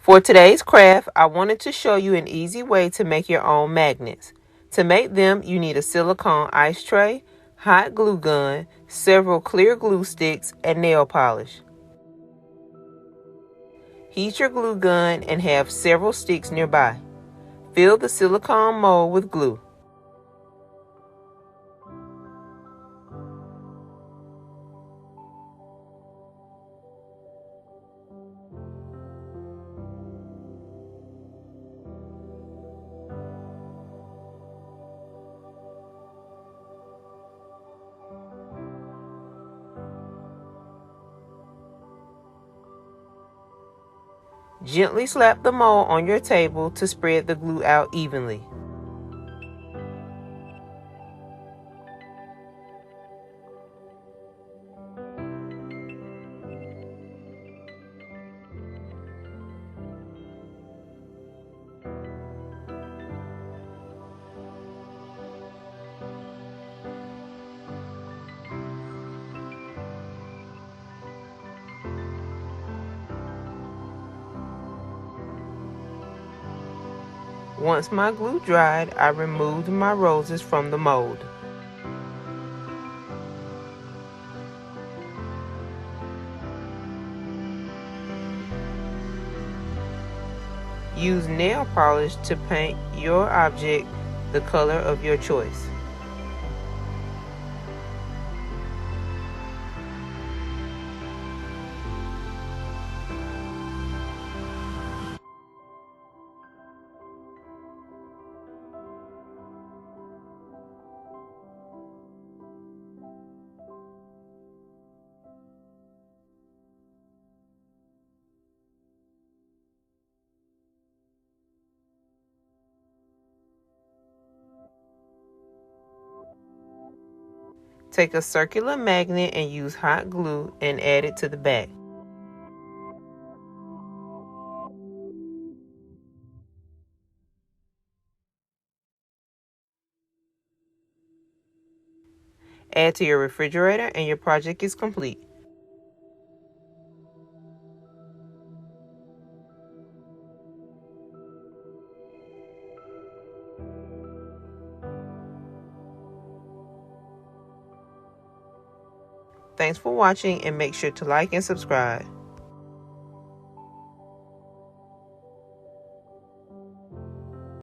For today's craft, I wanted to show you an easy way to make your own magnets. To make them, you need a silicone ice tray, hot glue gun, several clear glue sticks, and nail polish. Heat your glue gun and have several sticks nearby. Fill the silicone mold with glue. Gently slap the mold on your table to spread the glue out evenly. Once my glue dried, I removed my roses from the mold. Use nail polish to paint your object the color of your choice. Take a circular magnet and use hot glue and add it to the back. Add to your refrigerator and your project is complete. Thanks for watching and make sure to like and subscribe.